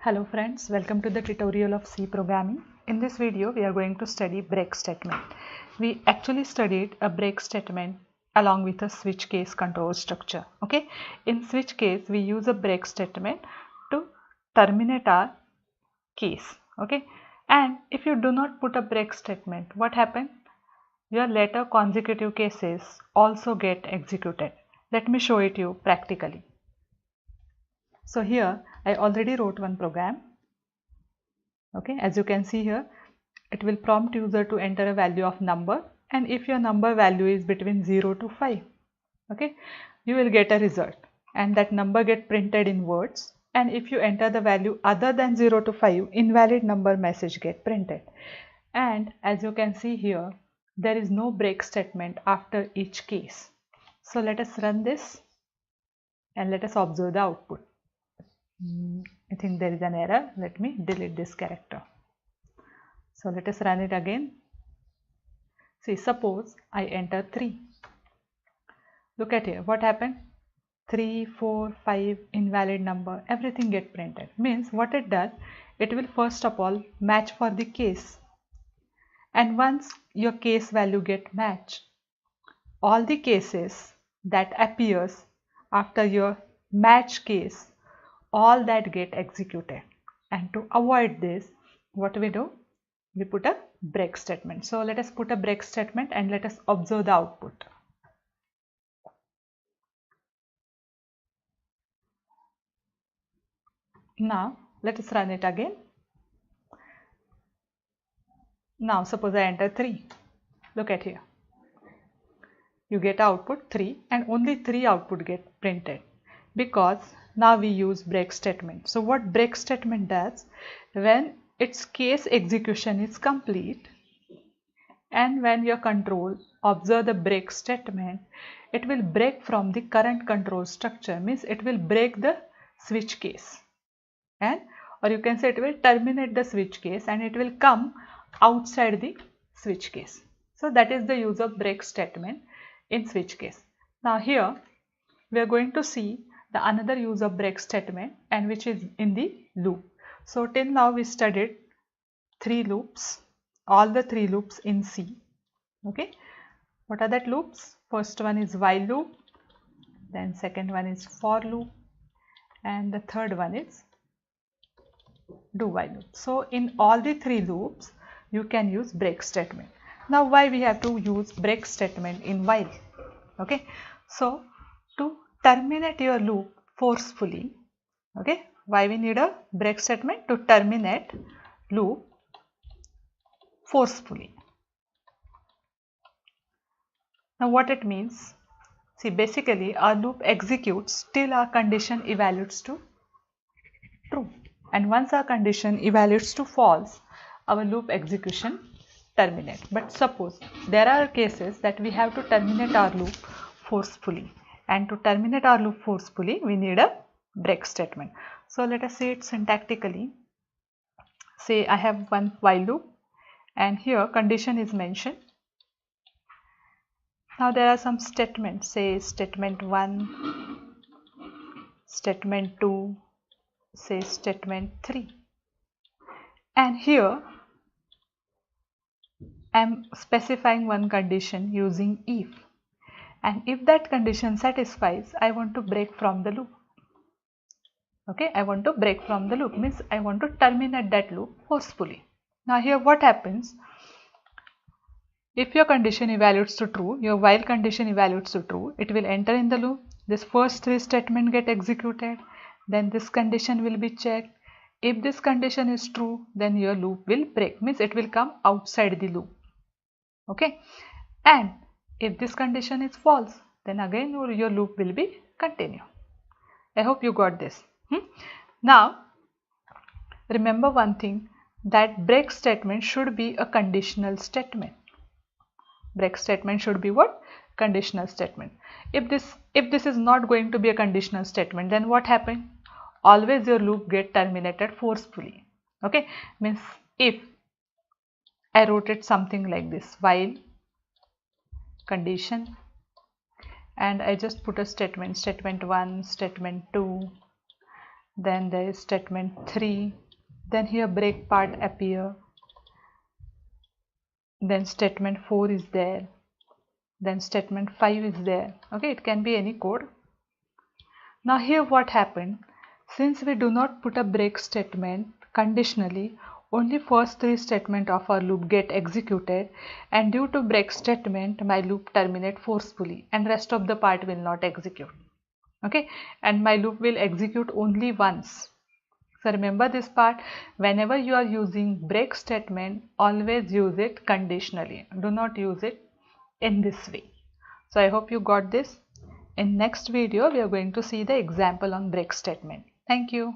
Hello friends, welcome to the tutorial of C programming. In this video we are going to study break statement. We actually studied a break statement along with a switch case control structure. Okay, in switch case we use a break statement to terminate our case. Okay, and if you do not put a break statement, what happens? Your later consecutive cases also get executed. Let me show it you practically. So here I already wrote one program. Okay, as you can see here, it will prompt user to enter a value of number, and if your number value is between 0 to 5, okay, you will get a result and that number get printed in words. And if you enter the value other than 0 to 5, invalid number message get printed. And as you can see here, there is no break statement after each case. So let us run this and let us observe the output. I think there is an error. Let me delete this character. So let us run it again. See, suppose I enter 3. Look at here, what happened? 3, 4, 5, invalid number, everything get printed. Means what it does, it will first of all match for the case. And once your case value get matched, all the cases that appears after your match case, all that get executed. And to avoid this, what we do? We put a break statement. So let us put a break statement and let us observe the output. Now let us run it again. Now suppose I enter 3. Look at here. You get output 3 and only 3 output get printed because now we use break statement. So what break statement does, when its case execution is complete and when your control observe the break statement, it will break from the current control structure, means it will break the switch case, and or you can say it will terminate the switch case and it will come outside the switch case. So that is the use of break statement in switch case. Now here we are going to see the another use of break statement, and which is in the loop. So till now we studied 3 loops, all the 3 loops in C. Okay, what are that loops? First one is while loop, then second one is for loop, and the third one is do while loop. So in all the 3 loops you can use break statement. Now why we have to use break statement in while? Okay, so to terminate your loop forcefully, okay, why we need a break statement? To terminate loop forcefully. Now what it means? See, basically our loop executes till our condition evaluates to true, and once our condition evaluates to false, our loop execution terminate. But suppose there are cases that we have to terminate our loop forcefully, and to terminate our loop forcefully we need a break statement. So let us see it syntactically. Say I have one while loop and here condition is mentioned. Now there are some statements, say statement 1, statement 2, say statement 3, and here I am specifying one condition using if, and if that condition satisfies, I want to break from the loop. Okay, I want to break from the loop, means I want to terminate that loop forcefully. Now here what happens? If your condition evaluates to true, your while condition evaluates to true, it will enter in the loop. This first 3 statements get executed, then this condition will be checked. If this condition is true, then your loop will break, means it will come outside the loop. Okay, and if this condition is false, then again your loop will be continue. I hope you got this. Now remember one thing, that break statement should be a conditional statement. Break statement should be what? Conditional statement. If this is not going to be a conditional statement, then what happens? Always your loop get terminated forcefully. Okay, means if I wrote it something like this, while condition, and I just put a statement, statement 1, statement 2, then there is statement 3, then here break part appear, then statement 4 is there, then statement 5 is there. Okay, it can be any code. Now here what happened, since we do not put a break statement conditionally, only first 3 statements of our loop get executed, and due to break statement my loop terminate forcefully and rest of the part will not execute. Okay, and my loop will execute only once. So remember this part, whenever you are using break statement, always use it conditionally. Do not use it in this way. So I hope you got this. In next video, we are going to see the example on break statement. Thank you.